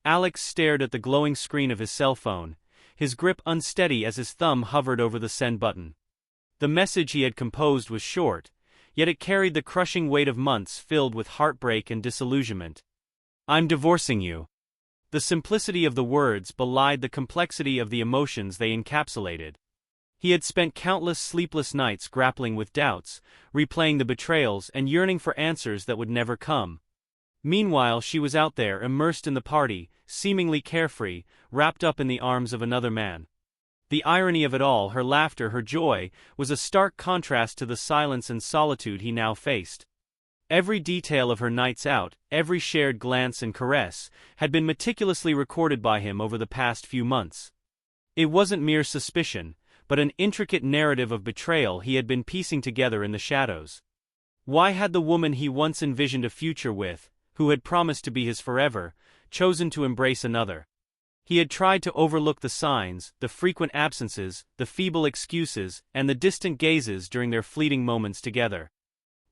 Alex stared at the glowing screen of his cell phone, his grip unsteady as his thumb hovered over the send button. The message he had composed was short, yet it carried the crushing weight of months filled with heartbreak and disillusionment. "I'm divorcing you." The simplicity of the words belied the complexity of the emotions they encapsulated. He had spent countless sleepless nights grappling with doubts, replaying the betrayals and yearning for answers that would never come. Meanwhile, she was out there, immersed in the party, seemingly carefree, wrapped up in the arms of another man. The irony of it all, her laughter, her joy, was a stark contrast to the silence and solitude he now faced. Every detail of her nights out, every shared glance and caress, had been meticulously recorded by him over the past few months. It wasn't mere suspicion, but an intricate narrative of betrayal he had been piecing together in the shadows. Why had the woman he once envisioned a future with, who had promised to be his forever, chosen to embrace another? He had tried to overlook the signs, the frequent absences, the feeble excuses, and the distant gazes during their fleeting moments together.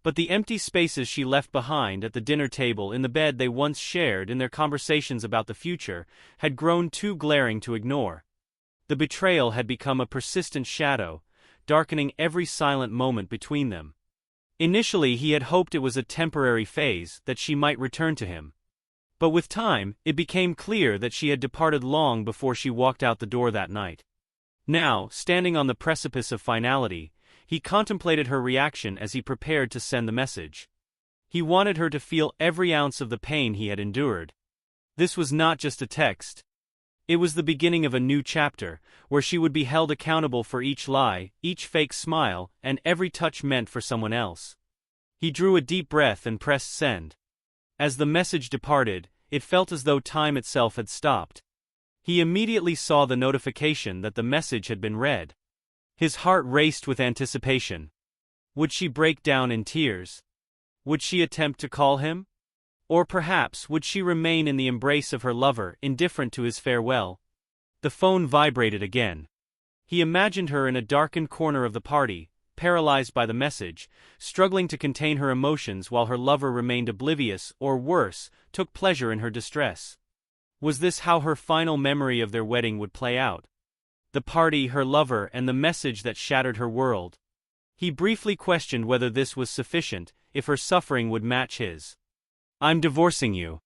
But the empty spaces she left behind at the dinner table, in the bed they once shared, in their conversations about the future, had grown too glaring to ignore. The betrayal had become a persistent shadow, darkening every silent moment between them. Initially he had hoped it was a temporary phase, that she might return to him. But with time, it became clear that she had departed long before she walked out the door that night. Now, standing on the precipice of finality, he contemplated her reaction as he prepared to send the message. He wanted her to feel every ounce of the pain he had endured. This was not just a text. It was the beginning of a new chapter, where she would be held accountable for each lie, each fake smile, and every touch meant for someone else. He drew a deep breath and pressed send. As the message departed, it felt as though time itself had stopped. He immediately saw the notification that the message had been read. His heart raced with anticipation. Would she break down in tears? Would she attempt to call him? Or perhaps would she remain in the embrace of her lover, indifferent to his farewell? The phone vibrated again. He imagined her in a darkened corner of the party, paralyzed by the message, struggling to contain her emotions while her lover remained oblivious, or worse, took pleasure in her distress. Was this how her final memory of their wedding would play out? The party, her lover, and the message that shattered her world. He briefly questioned whether this was sufficient, if her suffering would match his. "I'm divorcing you."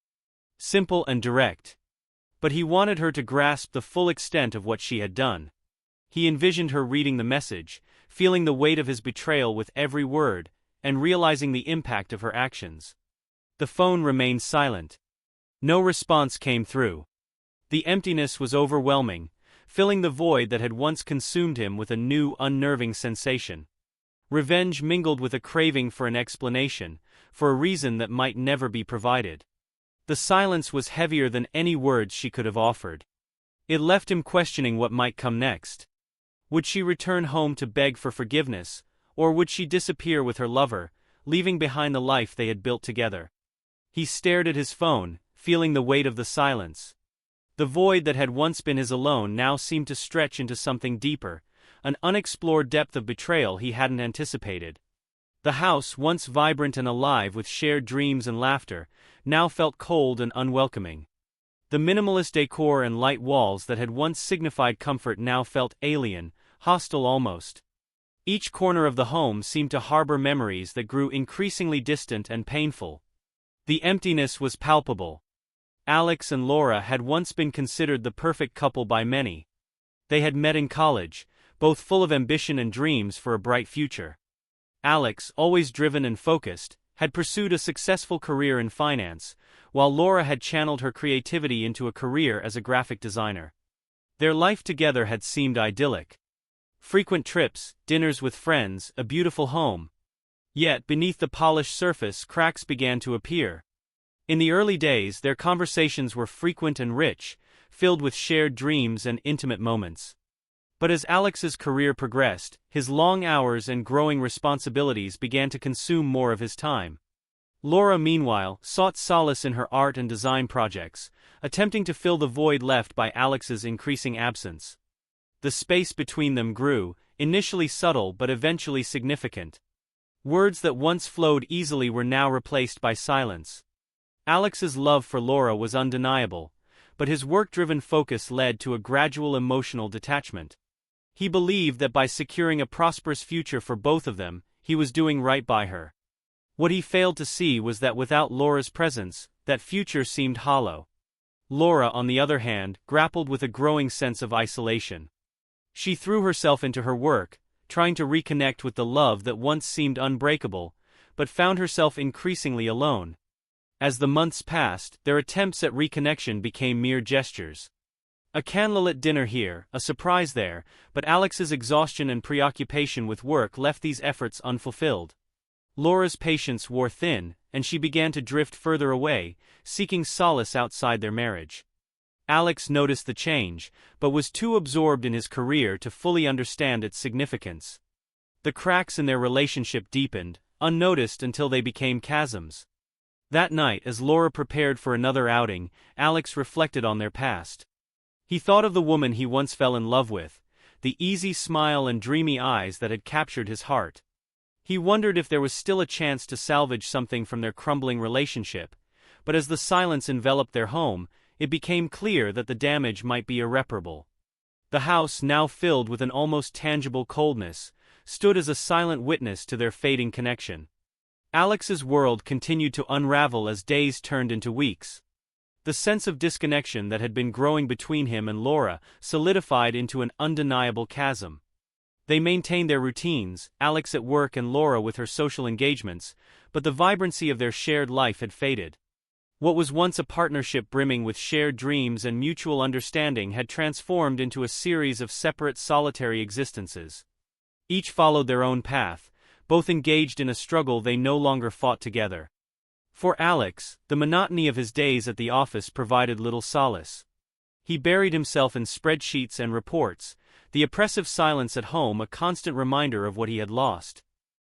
Simple and direct. But he wanted her to grasp the full extent of what she had done. He envisioned her reading the message, feeling the weight of his betrayal with every word, and realizing the impact of her actions. The phone remained silent. No response came through. The emptiness was overwhelming, filling the void that had once consumed him with a new, unnerving sensation. Revenge mingled with a craving for an explanation, for a reason that might never be provided. The silence was heavier than any words she could have offered. It left him questioning what might come next. Would she return home to beg for forgiveness, or would she disappear with her lover, leaving behind the life they had built together? He stared at his phone, feeling the weight of the silence. The void that had once been his alone now seemed to stretch into something deeper, an unexplored depth of betrayal he hadn't anticipated. The house, once vibrant and alive with shared dreams and laughter, now felt cold and unwelcoming. The minimalist decor and light walls that had once signified comfort now felt alien, hostile almost. Each corner of the home seemed to harbor memories that grew increasingly distant and painful. The emptiness was palpable. Alex and Laura had once been considered the perfect couple by many. They had met in college, both full of ambition and dreams for a bright future. Alex, always driven and focused, had pursued a successful career in finance, while Laura had channeled her creativity into a career as a graphic designer. Their life together had seemed idyllic. Frequent trips, dinners with friends, a beautiful home. Yet, beneath the polished surface, cracks began to appear. In the early days, their conversations were frequent and rich, filled with shared dreams and intimate moments. But as Alex's career progressed, his long hours and growing responsibilities began to consume more of his time. Laura, meanwhile, sought solace in her art and design projects, attempting to fill the void left by Alex's increasing absence. The space between them grew, initially subtle but eventually significant. Words that once flowed easily were now replaced by silence. Alex's love for Laura was undeniable, but his work-driven focus led to a gradual emotional detachment. He believed that by securing a prosperous future for both of them, he was doing right by her. What he failed to see was that without Laura's presence, that future seemed hollow. Laura, on the other hand, grappled with a growing sense of isolation. She threw herself into her work, trying to reconnect with the love that once seemed unbreakable, but found herself increasingly alone. As the months passed, their attempts at reconnection became mere gestures. A candlelit dinner here, a surprise there, but Alex's exhaustion and preoccupation with work left these efforts unfulfilled. Laura's patience wore thin, and she began to drift further away, seeking solace outside their marriage. Alex noticed the change, but was too absorbed in his career to fully understand its significance. The cracks in their relationship deepened, unnoticed until they became chasms. That night, as Laura prepared for another outing, Alex reflected on their past. He thought of the woman he once fell in love with, the easy smile and dreamy eyes that had captured his heart. He wondered if there was still a chance to salvage something from their crumbling relationship, but as the silence enveloped their home, it became clear that the damage might be irreparable. The house, now filled with an almost tangible coldness, stood as a silent witness to their fading connection. Alex's world continued to unravel as days turned into weeks. The sense of disconnection that had been growing between him and Laura solidified into an undeniable chasm. They maintained their routines, Alex at work and Laura with her social engagements, but the vibrancy of their shared life had faded. What was once a partnership brimming with shared dreams and mutual understanding had transformed into a series of separate solitary existences. Each followed their own path, both engaged in a struggle they no longer fought together. For Alex, the monotony of his days at the office provided little solace. He buried himself in spreadsheets and reports, the oppressive silence at home a constant reminder of what he had lost.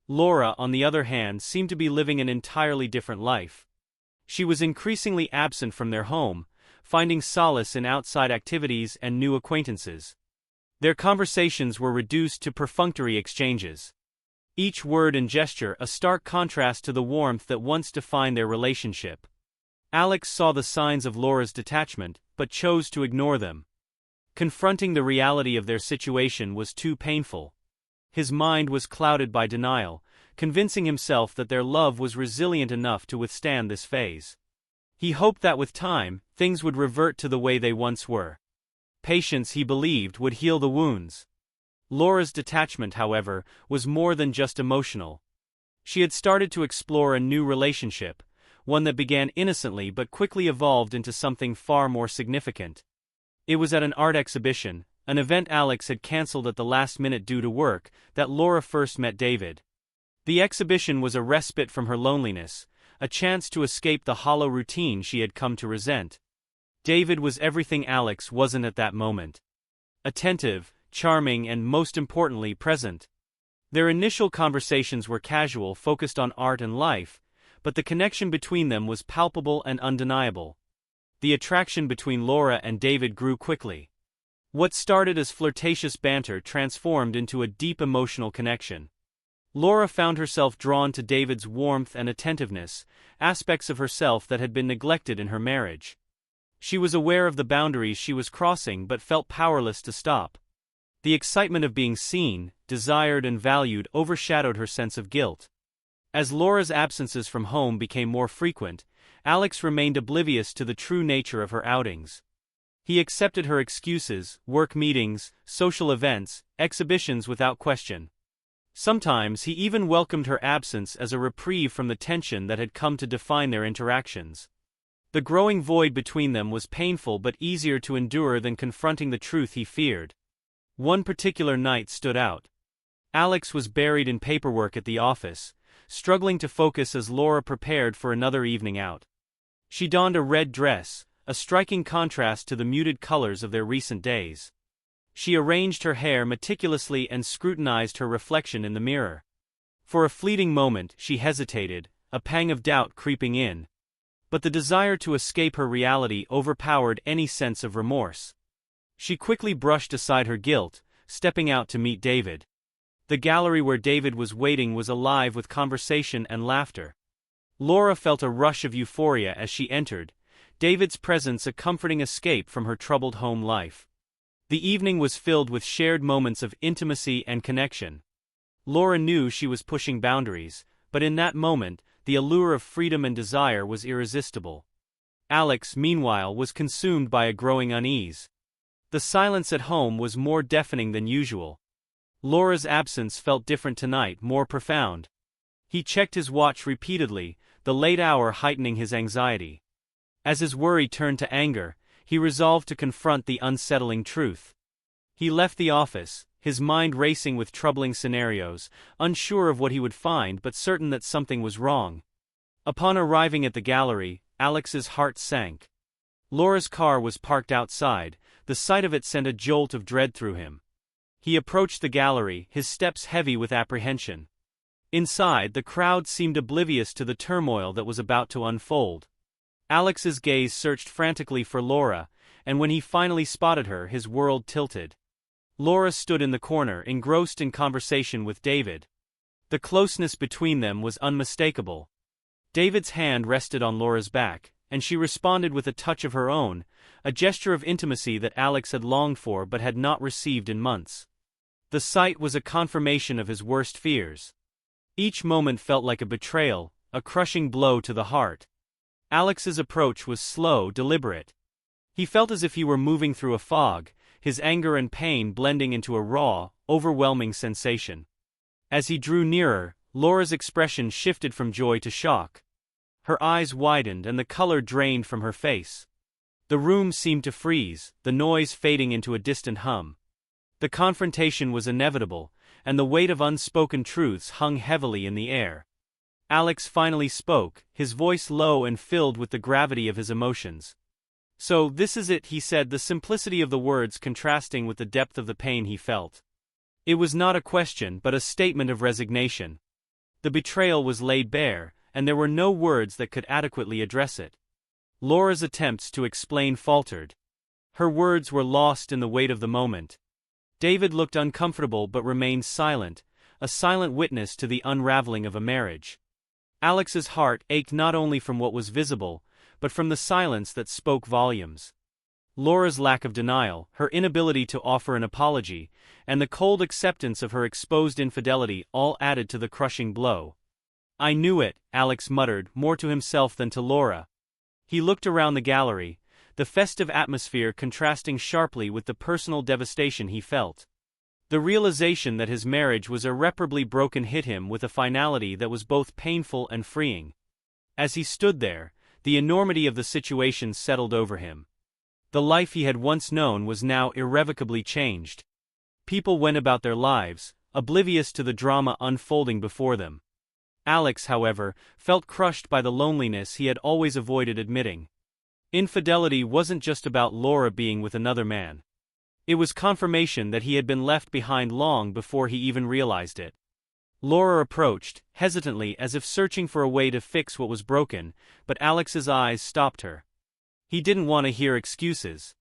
Laura, on the other hand, seemed to be living an entirely different life. She was increasingly absent from their home, finding solace in outside activities and new acquaintances. Their conversations were reduced to perfunctory exchanges. Each word and gesture a stark contrast to the warmth that once defined their relationship. Alex saw the signs of Laura's detachment, but chose to ignore them. Confronting the reality of their situation was too painful. His mind was clouded by denial, convincing himself that their love was resilient enough to withstand this phase. He hoped that with time, things would revert to the way they once were. Patience, he believed, would heal the wounds. Laura's detachment, however, was more than just emotional. She had started to explore a new relationship, one that began innocently but quickly evolved into something far more significant. It was at an art exhibition, an event Alex had cancelled at the last minute due to work, that Laura first met David. The exhibition was a respite from her loneliness, a chance to escape the hollow routine she had come to resent. David was everything Alex wasn't at that moment. Attentive, charming, and most importantly, present. Their initial conversations were casual, focused on art and life, but the connection between them was palpable and undeniable. The attraction between Laura and David grew quickly. What started as flirtatious banter transformed into a deep emotional connection. Laura found herself drawn to David's warmth and attentiveness, aspects of herself that had been neglected in her marriage. She was aware of the boundaries she was crossing but felt powerless to stop. The excitement of being seen, desired, and valued overshadowed her sense of guilt. As Laura's absences from home became more frequent, Alex remained oblivious to the true nature of her outings. He accepted her excuses, work meetings, social events, exhibitions without question. Sometimes he even welcomed her absence as a reprieve from the tension that had come to define their interactions. The growing void between them was painful but easier to endure than confronting the truth he feared. One particular night stood out. Alex was buried in paperwork at the office, struggling to focus as Laura prepared for another evening out. She donned a red dress, a striking contrast to the muted colors of their recent days. She arranged her hair meticulously and scrutinized her reflection in the mirror. For a fleeting moment, she hesitated, a pang of doubt creeping in. But the desire to escape her reality overpowered any sense of remorse. She quickly brushed aside her guilt, stepping out to meet David. The gallery where David was waiting was alive with conversation and laughter. Laura felt a rush of euphoria as she entered, David's presence a comforting escape from her troubled home life. The evening was filled with shared moments of intimacy and connection. Laura knew she was pushing boundaries, but in that moment, the allure of freedom and desire was irresistible. Alex, meanwhile, was consumed by a growing unease. The silence at home was more deafening than usual. Laura's absence felt different tonight, more profound. He checked his watch repeatedly, the late hour heightening his anxiety. As his worry turned to anger, he resolved to confront the unsettling truth. He left the office, his mind racing with troubling scenarios, unsure of what he would find but certain that something was wrong. Upon arriving at the gallery, Alex's heart sank. Laura's car was parked outside, the sight of it sent a jolt of dread through him. He approached the gallery, his steps heavy with apprehension. Inside, the crowd seemed oblivious to the turmoil that was about to unfold. Alex's gaze searched frantically for Laura, and when he finally spotted her, his world tilted. Laura stood in the corner, engrossed in conversation with David. The closeness between them was unmistakable. David's hand rested on Laura's back, and she responded with a touch of her own, a gesture of intimacy that Alex had longed for but had not received in months. The sight was a confirmation of his worst fears. Each moment felt like a betrayal, a crushing blow to the heart. Alex's approach was slow, deliberate. He felt as if he were moving through a fog, his anger and pain blending into a raw, overwhelming sensation. As he drew nearer, Laura's expression shifted from joy to shock. Her eyes widened and the color drained from her face. The room seemed to freeze, the noise fading into a distant hum. The confrontation was inevitable, and the weight of unspoken truths hung heavily in the air. Alex finally spoke, his voice low and filled with the gravity of his emotions. "So, this is it," he said, the simplicity of the words contrasting with the depth of the pain he felt. It was not a question but a statement of resignation. The betrayal was laid bare, and there were no words that could adequately address it. Laura's attempts to explain faltered. Her words were lost in the weight of the moment. David looked uncomfortable but remained silent, a silent witness to the unraveling of a marriage. Alex's heart ached not only from what was visible, but from the silence that spoke volumes. Laura's lack of denial, her inability to offer an apology, and the cold acceptance of her exposed infidelity all added to the crushing blow. "I knew it," Alex muttered, more to himself than to Laura. He looked around the gallery, the festive atmosphere contrasting sharply with the personal devastation he felt. The realization that his marriage was irreparably broken hit him with a finality that was both painful and freeing. As he stood there, the enormity of the situation settled over him. The life he had once known was now irrevocably changed. People went about their lives, oblivious to the drama unfolding before them. Alex, however, felt crushed by the loneliness he had always avoided admitting. Infidelity wasn't just about Laura being with another man. It was confirmation that he had been left behind long before he even realized it. Laura approached, hesitantly as if searching for a way to fix what was broken, but Alex's eyes stopped her. He didn't want to hear excuses.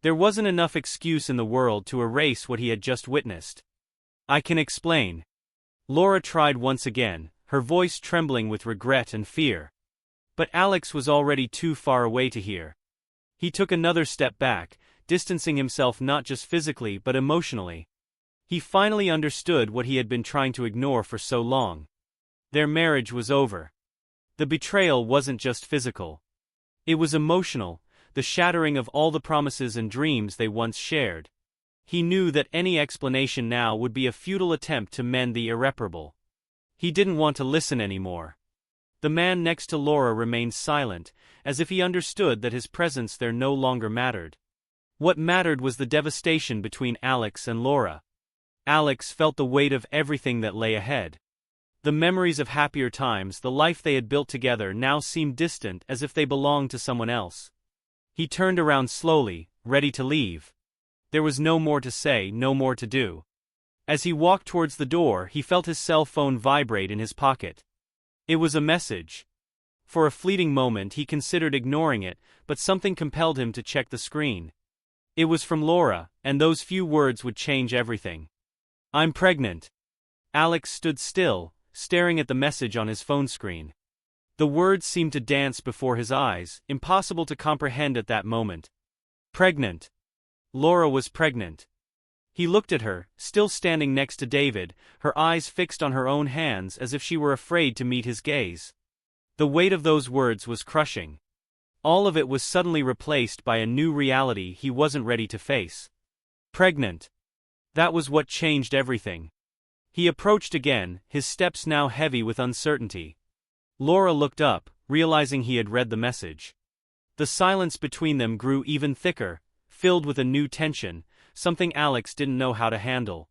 There wasn't enough excuse in the world to erase what he had just witnessed. "I can explain." Laura tried once again, her voice trembling with regret and fear. But Alex was already too far away to hear. He took another step back, distancing himself not just physically but emotionally. He finally understood what he had been trying to ignore for so long. Their marriage was over. The betrayal wasn't just physical. It was emotional, the shattering of all the promises and dreams they once shared. He knew that any explanation now would be a futile attempt to mend the irreparable. He didn't want to listen anymore. The man next to Laura remained silent, as if he understood that his presence there no longer mattered. What mattered was the devastation between Alex and Laura. Alex felt the weight of everything that lay ahead. The memories of happier times, the life they had built together, now seemed distant, as if they belonged to someone else. He turned around slowly, ready to leave. There was no more to say, no more to do. As he walked towards the door, he felt his cell phone vibrate in his pocket. It was a message. For a fleeting moment he considered ignoring it, but something compelled him to check the screen. It was from Laura, and those few words would change everything. "I'm pregnant." Alex stood still, staring at the message on his phone screen. The words seemed to dance before his eyes, impossible to comprehend at that moment. Pregnant. Laura was pregnant. He looked at her, still standing next to David, her eyes fixed on her own hands as if she were afraid to meet his gaze. The weight of those words was crushing. All of it was suddenly replaced by a new reality he wasn't ready to face. Pregnant. That was what changed everything. He approached again, his steps now heavy with uncertainty. Laura looked up, realizing he had read the message. The silence between them grew even thicker, filled with a new tension, something Alex didn't know how to handle.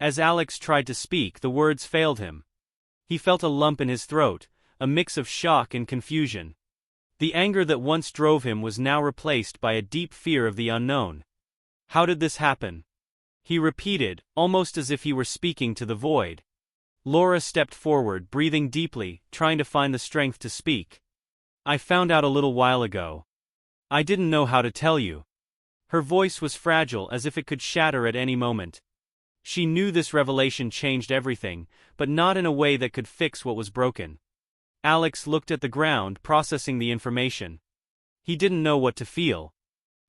As Alex tried to speak, the words failed him. He felt a lump in his throat, a mix of shock and confusion. The anger that once drove him was now replaced by a deep fear of the unknown. How did this happen? He repeated, almost as if he were speaking to the void. Laura stepped forward, breathing deeply, trying to find the strength to speak. I found out a little while ago. I didn't know how to tell you. Her voice was fragile, as if it could shatter at any moment. She knew this revelation changed everything, but not in a way that could fix what was broken. Alex looked at the ground, processing the information. He didn't know what to feel.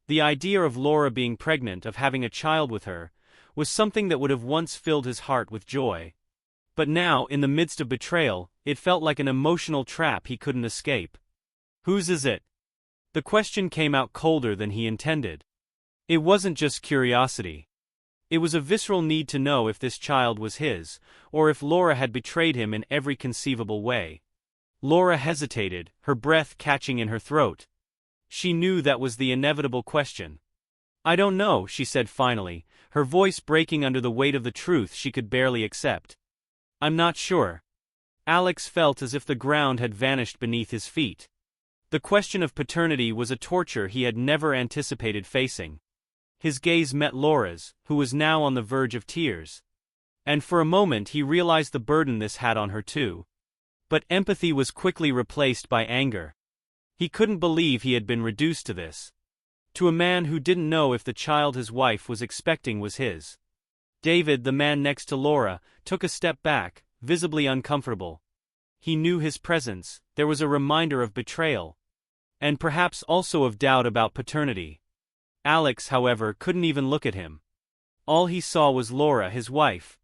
The idea of Laura being pregnant, of having a child with her, was something that would have once filled his heart with joy. But now, in the midst of betrayal, it felt like an emotional trap he couldn't escape. Whose is it? The question came out colder than he intended. It wasn't just curiosity. It was a visceral need to know if this child was his, or if Laura had betrayed him in every conceivable way. Laura hesitated, her breath catching in her throat. She knew that was the inevitable question. I don't know, she said finally, her voice breaking under the weight of the truth she could barely accept. I'm not sure. Alex felt as if the ground had vanished beneath his feet. The question of paternity was a torture he had never anticipated facing. His gaze met Laura's, who was now on the verge of tears. And for a moment he realized the burden this had on her too. But empathy was quickly replaced by anger. He couldn't believe he had been reduced to this. To a man who didn't know if the child his wife was expecting was his. David, the man next to Laura, took a step back, visibly uncomfortable. He knew his presence, there was a reminder of betrayal. And perhaps also of doubt about paternity. Alex, however, couldn't even look at him. All he saw was Laura, his wife.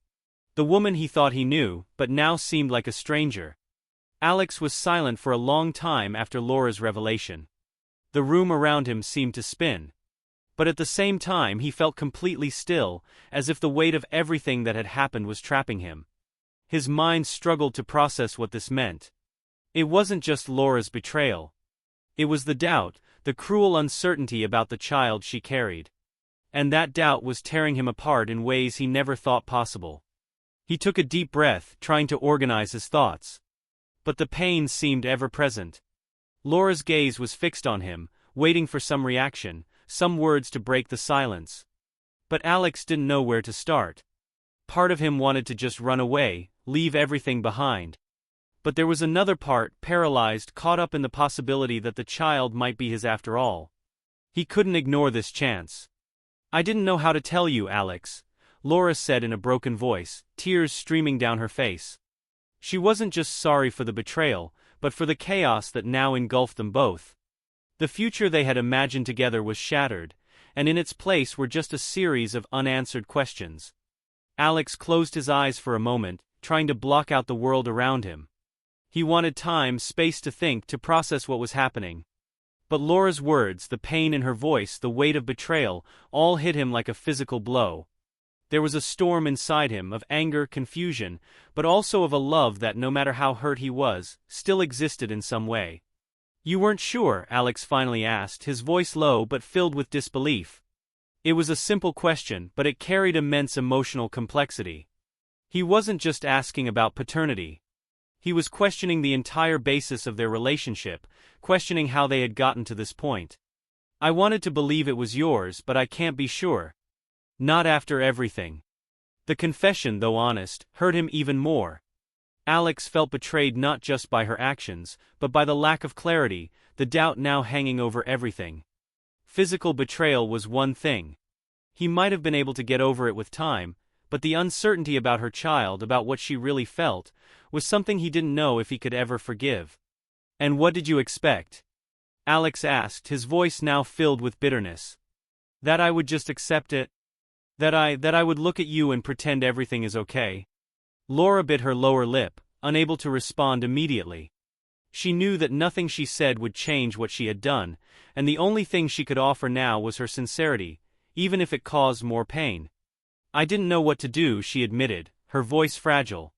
The woman he thought he knew, but now seemed like a stranger. Alex was silent for a long time after Laura's revelation. The room around him seemed to spin. But at the same time he felt completely still, as if the weight of everything that had happened was trapping him. His mind struggled to process what this meant. It wasn't just Laura's betrayal. It was the doubt, the cruel uncertainty about the child she carried. And that doubt was tearing him apart in ways he never thought possible. He took a deep breath, trying to organize his thoughts. But the pain seemed ever present. Laura's gaze was fixed on him, waiting for some reaction, some words to break the silence. But Alex didn't know where to start. Part of him wanted to just run away, leave everything behind. But there was another part, paralyzed, caught up in the possibility that the child might be his after all. He couldn't ignore this chance. I didn't know how to tell you, Alex, Laura said in a broken voice, tears streaming down her face. She wasn't just sorry for the betrayal, but for the chaos that now engulfed them both. The future they had imagined together was shattered, and in its place were just a series of unanswered questions. Alex closed his eyes for a moment, trying to block out the world around him. He wanted time, space to think, to process what was happening. But Laura's words, the pain in her voice, the weight of betrayal, all hit him like a physical blow. There was a storm inside him, of anger, confusion, but also of a love that, no matter how hurt he was, still existed in some way. You weren't sure? Alex finally asked, his voice low but filled with disbelief. It was a simple question, but it carried immense emotional complexity. He wasn't just asking about paternity. He was questioning the entire basis of their relationship, questioning how they had gotten to this point. I wanted to believe it was yours, but I can't be sure. Not after everything. The confession, though honest, hurt him even more. Alex felt betrayed not just by her actions, but by the lack of clarity, the doubt now hanging over everything. Physical betrayal was one thing. He might have been able to get over it with time, but the uncertainty about her child, about what she really felt, was something he didn't know if he could ever forgive. And what did you expect? Alex asked, his voice now filled with bitterness. That I would just accept it? That I would look at you and pretend everything is okay? Laura bit her lower lip, unable to respond immediately. She knew that nothing she said would change what she had done, and the only thing she could offer now was her sincerity, even if it caused more pain. I didn't know what to do, she admitted, her voice fragile.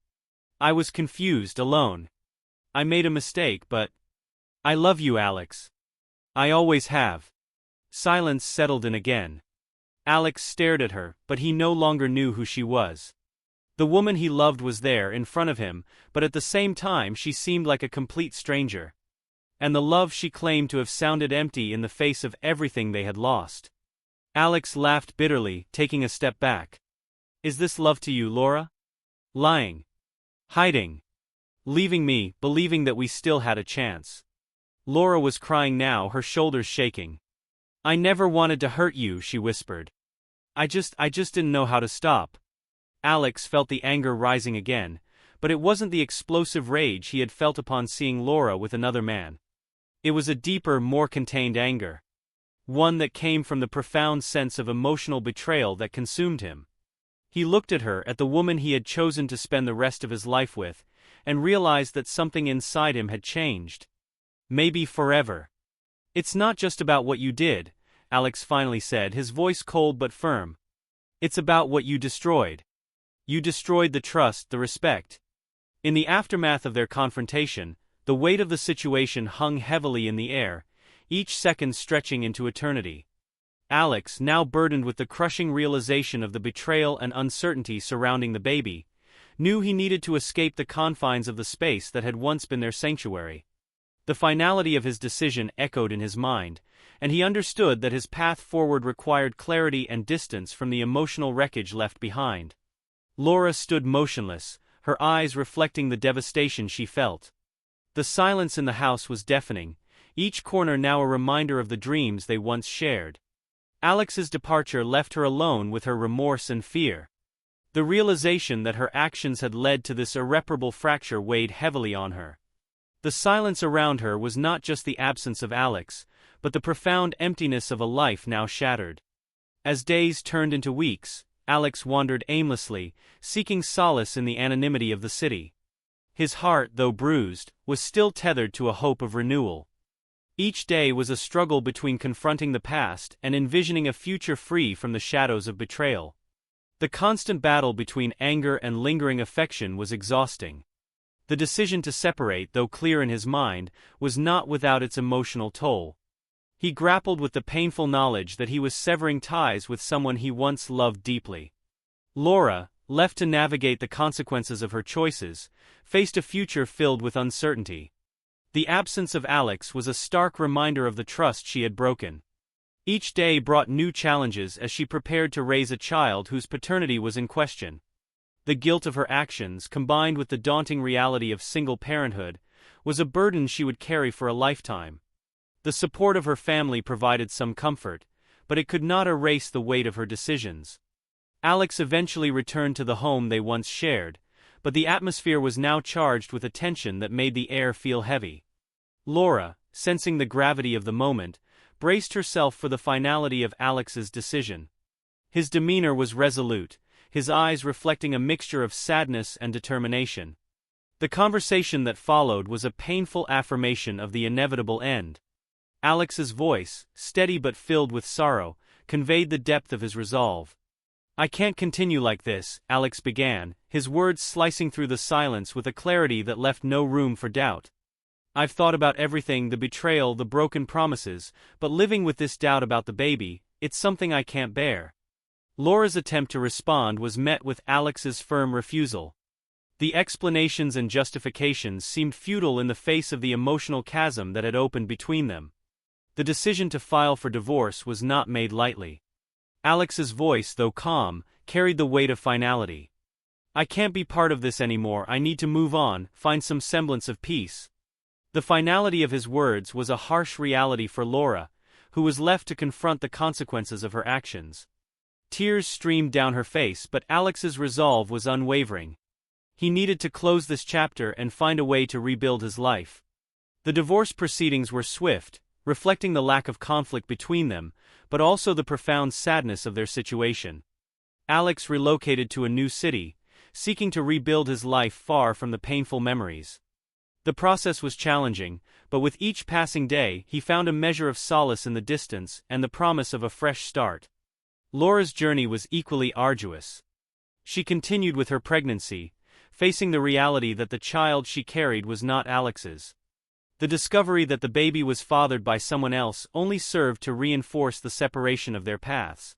I was confused, alone. I made a mistake, but I love you, Alex. I always have. Silence settled in again. Alex stared at her, but he no longer knew who she was. The woman he loved was there in front of him, but at the same time she seemed like a complete stranger. And the love she claimed to have sounded empty in the face of everything they had lost. Alex laughed bitterly, taking a step back. Is this love to you, Laura? Lying. Hiding. Leaving me, believing that we still had a chance. Laura was crying now, her shoulders shaking. I never wanted to hurt you, she whispered. I just didn't know how to stop. Alex felt the anger rising again, but it wasn't the explosive rage he had felt upon seeing Laura with another man. It was a deeper, more contained anger. One that came from the profound sense of emotional betrayal that consumed him. He looked at her, at the woman he had chosen to spend the rest of his life with, and realized that something inside him had changed. Maybe forever. It's not just about what you did, Alex finally said, his voice cold but firm. It's about what you destroyed. You destroyed the trust, the respect. In the aftermath of their confrontation, the weight of the situation hung heavily in the air, each second stretching into eternity. Alex, now burdened with the crushing realization of the betrayal and uncertainty surrounding the baby, knew he needed to escape the confines of the space that had once been their sanctuary. The finality of his decision echoed in his mind, and he understood that his path forward required clarity and distance from the emotional wreckage left behind. Laura stood motionless, her eyes reflecting the devastation she felt. The silence in the house was deafening, each corner now a reminder of the dreams they once shared. Alex's departure left her alone with her remorse and fear. The realization that her actions had led to this irreparable fracture weighed heavily on her. The silence around her was not just the absence of Alex, but the profound emptiness of a life now shattered. As days turned into weeks, Alex wandered aimlessly, seeking solace in the anonymity of the city. His heart, though bruised, was still tethered to a hope of renewal. Each day was a struggle between confronting the past and envisioning a future free from the shadows of betrayal. The constant battle between anger and lingering affection was exhausting. The decision to separate, though clear in his mind, was not without its emotional toll. He grappled with the painful knowledge that he was severing ties with someone he once loved deeply. Laura, left to navigate the consequences of her choices, faced a future filled with uncertainty. The absence of Alex was a stark reminder of the trust she had broken. Each day brought new challenges as she prepared to raise a child whose paternity was in question. The guilt of her actions, combined with the daunting reality of single parenthood, was a burden she would carry for a lifetime. The support of her family provided some comfort, but it could not erase the weight of her decisions. Alex eventually returned to the home they once shared, but the atmosphere was now charged with a tension that made the air feel heavy. Laura, sensing the gravity of the moment, braced herself for the finality of Alex's decision. His demeanor was resolute, his eyes reflecting a mixture of sadness and determination. The conversation that followed was a painful affirmation of the inevitable end. Alex's voice, steady but filled with sorrow, conveyed the depth of his resolve. I can't continue like this, Alex began, his words slicing through the silence with a clarity that left no room for doubt. I've thought about everything, the betrayal, the broken promises, but living with this doubt about the baby, it's something I can't bear. Laura's attempt to respond was met with Alex's firm refusal. The explanations and justifications seemed futile in the face of the emotional chasm that had opened between them. The decision to file for divorce was not made lightly. Alex's voice, though calm, carried the weight of finality. I can't be part of this anymore, I need to move on, find some semblance of peace. The finality of his words was a harsh reality for Laura, who was left to confront the consequences of her actions. Tears streamed down her face, but Alex's resolve was unwavering. He needed to close this chapter and find a way to rebuild his life. The divorce proceedings were swift, reflecting the lack of conflict between them, but also the profound sadness of their situation. Alex relocated to a new city, seeking to rebuild his life far from the painful memories. The process was challenging, but with each passing day he found a measure of solace in the distance and the promise of a fresh start. Laura's journey was equally arduous. She continued with her pregnancy, facing the reality that the child she carried was not Alex's. The discovery that the baby was fathered by someone else only served to reinforce the separation of their paths.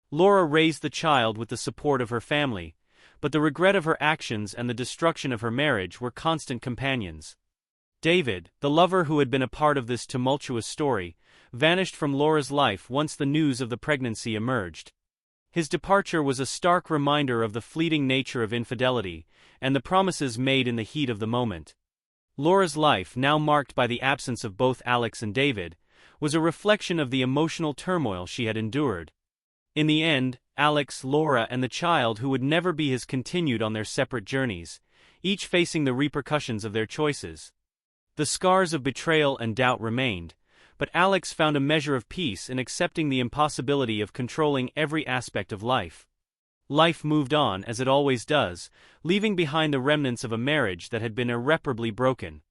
Laura raised the child with the support of her family, but the regret of her actions and the destruction of her marriage were constant companions. David, the lover who had been a part of this tumultuous story, vanished from Laura's life once the news of the pregnancy emerged. His departure was a stark reminder of the fleeting nature of infidelity, and the promises made in the heat of the moment. Laura's life, now marked by the absence of both Alex and David, was a reflection of the emotional turmoil she had endured. In the end, Alex, Laura, and the child who would never be his continued on their separate journeys, each facing the repercussions of their choices. The scars of betrayal and doubt remained, but Alex found a measure of peace in accepting the impossibility of controlling every aspect of life. Life moved on as it always does, leaving behind the remnants of a marriage that had been irreparably broken.